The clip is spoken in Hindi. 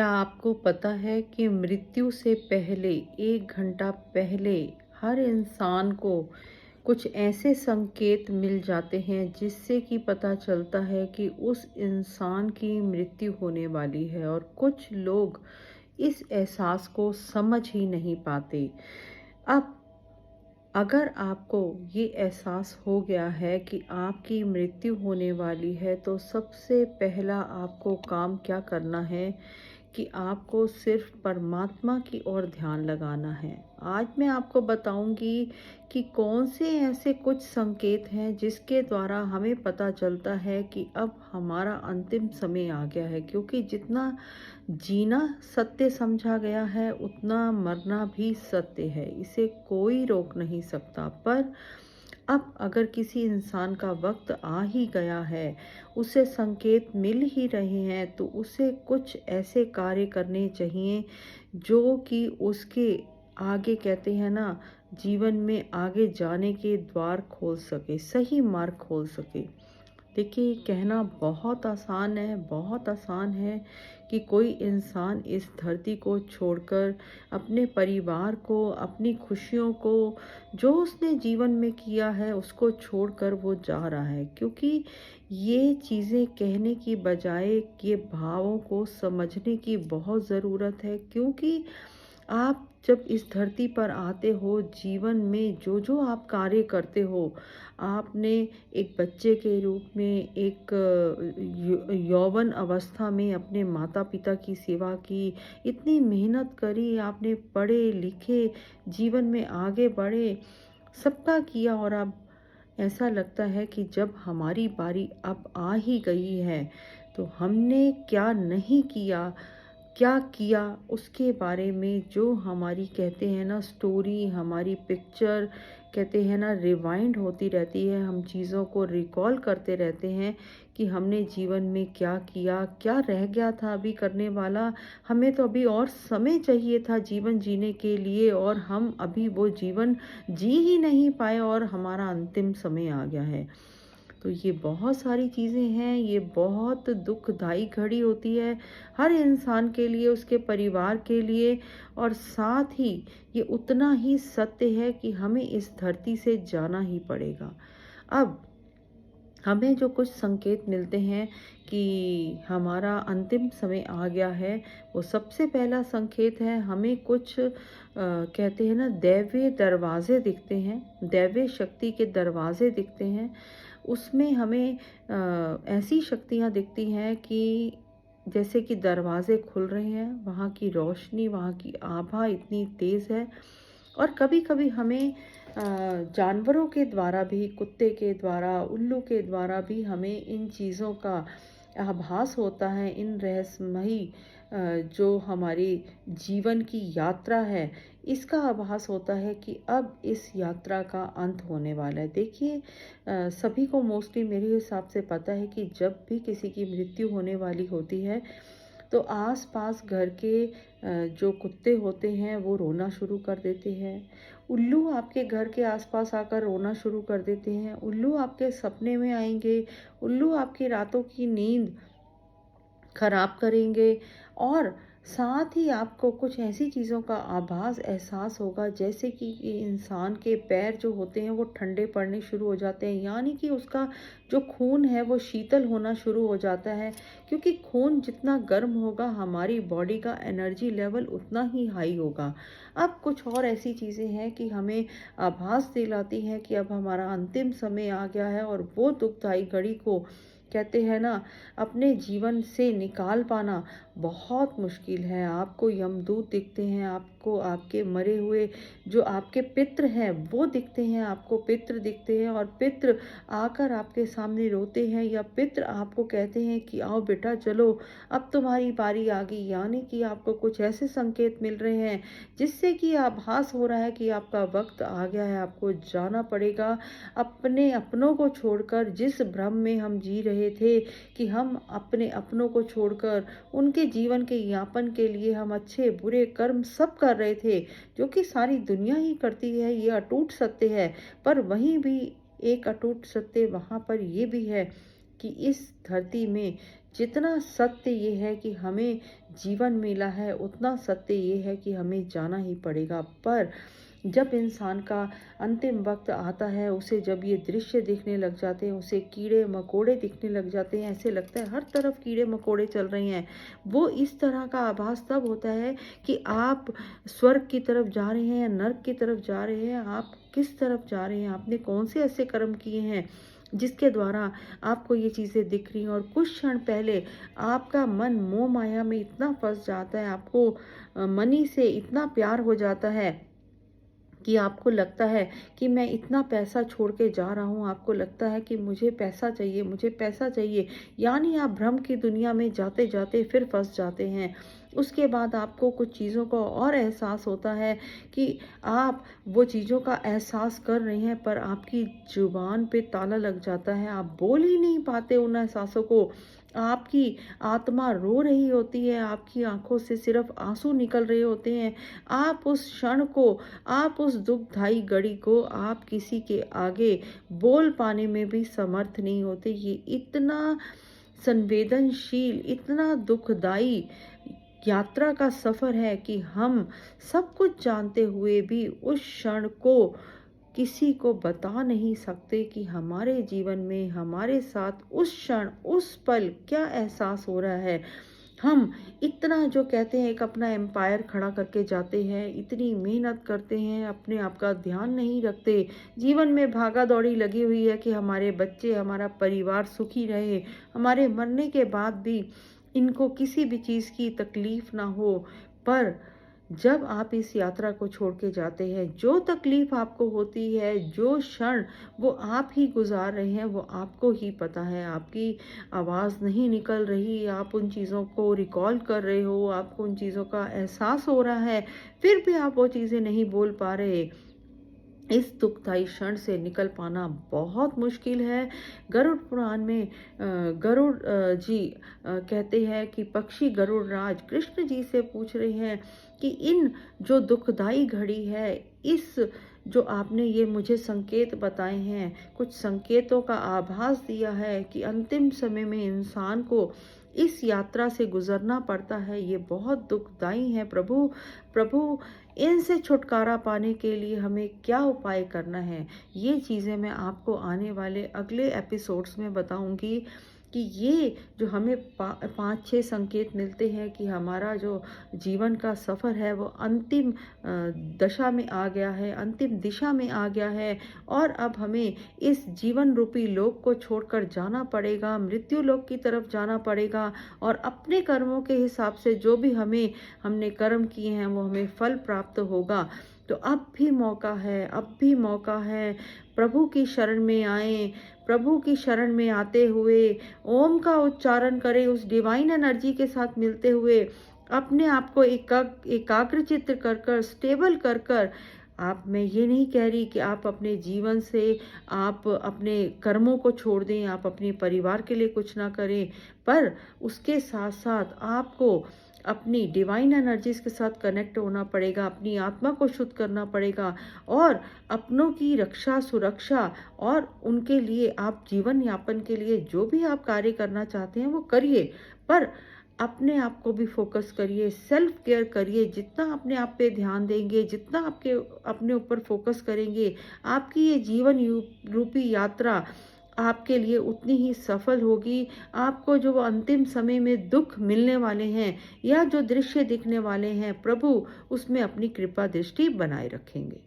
क्या आपको पता है कि मृत्यु से पहले 1 घंटा पहले हर इंसान को कुछ ऐसे संकेत मिल जाते हैं जिससे कि पता चलता है कि उस इंसान की मृत्यु होने वाली है। और कुछ लोग इस एहसास को समझ ही नहीं पाते। अब अगर आपको ये एहसास हो गया है कि आपकी मृत्यु होने वाली है, तो सबसे पहला आपको काम क्या करना है कि आपको सिर्फ परमात्मा की ओर ध्यान लगाना है। आज मैं आपको बताऊंगी कि कौन से ऐसे कुछ संकेत हैं जिसके द्वारा हमें पता चलता है कि अब हमारा अंतिम समय आ गया है, क्योंकि जितना जीना सत्य समझा गया है उतना मरना भी सत्य है। इसे कोई रोक नहीं सकता। पर अब अगर किसी इंसान का वक्त आ ही गया है, उसे संकेत मिल ही रहे हैं, तो उसे कुछ ऐसे कार्य करने चाहिए जो कि उसके आगे, कहते हैं ना, जीवन में आगे जाने के द्वार खोल सके, सही मार्ग खोल सके। देखिए, कहना बहुत आसान है, बहुत आसान है कि कोई इंसान इस धरती को छोड़कर अपने परिवार को, अपनी खुशियों को, जो उसने जीवन में किया है, उसको छोड़कर वो जा रहा है। क्योंकि ये चीज़ें कहने की बजाय ये भावों को समझने की बहुत ज़रूरत है। क्योंकि आप जब इस धरती पर आते हो, जीवन में जो जो आप कार्य करते हो, आपने एक बच्चे के रूप में, एक यौवन अवस्था में अपने माता पिता की सेवा की, इतनी मेहनत करी, आपने पढ़े लिखे, जीवन में आगे बढ़े, सबका किया। और अब ऐसा लगता है कि जब हमारी बारी अब आ ही गई है, तो हमने क्या नहीं किया, क्या किया, उसके बारे में जो हमारी, कहते हैं ना, स्टोरी, हमारी पिक्चर, कहते हैं ना, रिवाइंड होती रहती है। हम चीज़ों को रिकॉल करते रहते हैं कि हमने जीवन में क्या किया, क्या रह गया था अभी करने वाला। हमें तो अभी और समय चाहिए था जीवन जीने के लिए, और हम अभी वो जीवन जी ही नहीं पाए और हमारा अंतिम समय आ गया है। तो ये बहुत सारी चीज़ें हैं, ये बहुत दुखदाई घड़ी होती है हर इंसान के लिए, उसके परिवार के लिए। और साथ ही ये उतना ही सत्य है कि हमें इस धरती से जाना ही पड़ेगा। अब हमें जो कुछ संकेत मिलते हैं कि हमारा अंतिम समय आ गया है, वो सबसे पहला संकेत है, हमें कुछ कहते हैं ना, दैवीय दरवाजे दिखते हैं, दैवीय शक्ति के दरवाजे दिखते हैं। उसमें हमें ऐसी शक्तियाँ दिखती हैं कि जैसे कि दरवाजे खुल रहे हैं, वहाँ की रोशनी, वहाँ की आभा इतनी तेज़ है। और कभी-कभी हमें जानवरों के द्वारा भी, कुत्ते के द्वारा, उल्लू के द्वारा भी हमें इन चीज़ों का आभास होता है। इन रहस्यमयी जो हमारी जीवन की यात्रा है, इसका आभास होता है कि अब इस यात्रा का अंत होने वाला है। देखिए, सभी को मोस्टली मेरे हिसाब से पता है कि जब भी किसी की मृत्यु होने वाली होती है, तो आस-पास घर के जो कुत्ते होते हैं वो रोना शुरू कर देते हैं। उल्लू आपके घर के आस-पास आकर रोना शुरू कर देते हैं। उल्लू आपके सपने में आएँगे, उल्लू आपकी रातों की नींद खराब करेंगे। और साथ ही आपको कुछ ऐसी चीज़ों का आभास, एहसास होगा, जैसे कि ये इंसान के पैर जो होते हैं वो ठंडे पड़ने शुरू हो जाते हैं, यानी कि उसका जो खून है वो शीतल होना शुरू हो जाता है। क्योंकि खून जितना गर्म होगा, हमारी बॉडी का एनर्जी लेवल उतना ही हाई होगा। अब कुछ और ऐसी चीज़ें हैं कि हमें आभास दिलाती हैं कि अब हमारा अंतिम समय आ गया है, और वो दुखदाई घड़ी को, कहते हैं ना, अपने जीवन से निकाल पाना बहुत मुश्किल है। आपको यमदूत दिखते हैं, आपको आपके मरे हुए जो आपके पितृ हैं वो दिखते हैं, आपको पितृ दिखते हैं, और पितृ आकर आपके सामने रोते हैं, या पितृ आपको कहते हैं कि आओ बेटा चलो, अब तुम्हारी बारी आ गई। यानी कि आपको कुछ ऐसे संकेत मिल रहे हैं जिससे कि आभास हो रहा है कि आपका वक्त आ गया है, आपको जाना पड़ेगा। अपने अपनों को छोड़कर, जिस भ्रम में हम जी रहे थे कि हम अपने अपनों को छोड़कर उनके जीवन के यापन के लिए हम अच्छे बुरे कर्म सब कर रहे थे, जो कि सारी दुनिया ही करती है, ये अटूट सत्य है। पर वहीं भी एक अटूट सत्य वहाँ पर ये भी है कि इस धरती में जितना सत्य ये है कि हमें जीवन मिला है, उतना सत्य ये है कि हमें जाना ही पड़ेगा। पर जब इंसान का अंतिम वक्त आता है, उसे जब ये दृश्य दिखने लग जाते हैं, उसे कीड़े मकोड़े दिखने लग जाते हैं, ऐसे लगता है हर तरफ कीड़े मकोड़े चल रहे हैं। वो इस तरह का आभास तब होता है कि आप स्वर्ग की तरफ जा रहे हैं या नर्क की तरफ जा रहे हैं। आप किस तरफ जा रहे हैं, आपने कौन से ऐसे कर्म किए हैं जिसके द्वारा आपको ये चीज़ें दिख रही हैं। और कुछ क्षण पहले आपका मन मोह माया में इतना फंस जाता है, आपको मनी से इतना प्यार हो जाता है कि आपको लगता है कि मैं इतना पैसा छोड़ के जा रहा हूँ, आपको लगता है कि मुझे पैसा चाहिए, मुझे पैसा चाहिए। यानी आप भ्रम की दुनिया में जाते जाते फिर फंस जाते हैं। उसके बाद आपको कुछ चीज़ों का और एहसास होता है कि आप वो चीज़ों का एहसास कर रहे हैं, पर आपकी जुबान पे ताला लग जाता है, आप बोल ही नहीं पाते उन एहसासों को। आपकी आत्मा रो रही होती है, आपकी आंखों से सिर्फ आंसू निकल रहे होते हैं। आप उस क्षण को, आप उस दुखदाई घड़ी को आप किसी के आगे बोल पाने में भी समर्थ नहीं होते। ये इतना संवेदनशील, इतना दुखदाई यात्रा का सफर है कि हम सब कुछ जानते हुए भी उस क्षण को किसी को बता नहीं सकते कि हमारे जीवन में हमारे साथ उस क्षण, उस पल क्या एहसास हो रहा है। हम इतना जो कहते हैं एक अपना एम्पायर खड़ा करके जाते हैं, इतनी मेहनत करते हैं, अपने आप का ध्यान नहीं रखते। जीवन में भागा दौड़ी लगी हुई है कि हमारे बच्चे, हमारा परिवार सुखी रहे, हमारे मरने के बाद भी इनको किसी भी चीज़ की तकलीफ ना हो। पर जब आप इस यात्रा को छोड़ के जाते हैं, जो तकलीफ आपको होती है, जो क्षण वो आप ही गुजार रहे हैं, वो आपको ही पता है। आपकी आवाज़ नहीं निकल रही, आप उन चीज़ों को रिकॉल कर रहे हो, आपको उन चीज़ों का एहसास हो रहा है, फिर भी आप वो चीज़ें नहीं बोल पा रहे। इस दुखदाई क्षण से निकल पाना बहुत मुश्किल है। गरुड़ पुराण में गरुड़ जी कहते हैं कि पक्षी गरुड़ राज कृष्ण जी से पूछ रहे हैं कि इन जो दुखदाई घड़ी है, इस जो आपने ये मुझे संकेत बताए हैं, कुछ संकेतों का आभास दिया है कि अंतिम समय में इंसान को इस यात्रा से गुजरना पड़ता है, ये बहुत दुखदाई है प्रभु। प्रभु, इनसे छुटकारा पाने के लिए हमें क्या उपाय करना है, ये चीज़ें मैं आपको आने वाले अगले एपिसोड्स में बताऊंगी कि ये जो हमें 5-6 संकेत मिलते हैं कि हमारा जो जीवन का सफ़र है वो अंतिम दशा में आ गया है, अंतिम दिशा में आ गया है, और अब हमें इस जीवन रूपी लोक को छोड़कर जाना पड़ेगा, मृत्यु लोक की तरफ जाना पड़ेगा। और अपने कर्मों के हिसाब से जो भी हमने कर्म किए हैं वो हमें फल प्राप्त होगा। तो अब भी मौका है, अब भी मौका है। प्रभु की शरण में आए, प्रभु की शरण में आते हुए ओम का उच्चारण करें, उस डिवाइन एनर्जी के साथ मिलते हुए अपने आप को एकाग्रचित्त कर कर, स्टेबल कर कर, आप, मैं ये नहीं कह रही कि आप अपने जीवन से आप अपने कर्मों को छोड़ दें, आप अपने परिवार के लिए कुछ ना करें, पर उसके साथ साथ आपको अपनी डिवाइन एनर्जीज के साथ कनेक्ट होना पड़ेगा, अपनी आत्मा को शुद्ध करना पड़ेगा, और अपनों की रक्षा, सुरक्षा, और उनके लिए आप जीवन यापन के लिए जो भी आप कार्य करना चाहते हैं वो करिए, पर अपने आप को भी फोकस करिए, सेल्फ केयर करिए। जितना अपने आप पे ध्यान देंगे, जितना आपके अपने ऊपर फोकस करेंगे, आपकी ये जीवन रूपी यात्रा आपके लिए उतनी ही सफल होगी। आपको जो अंतिम समय में दुख मिलने वाले हैं या जो दृश्य दिखने वाले हैं, प्रभु उसमें अपनी कृपा दृष्टि बनाए रखेंगे।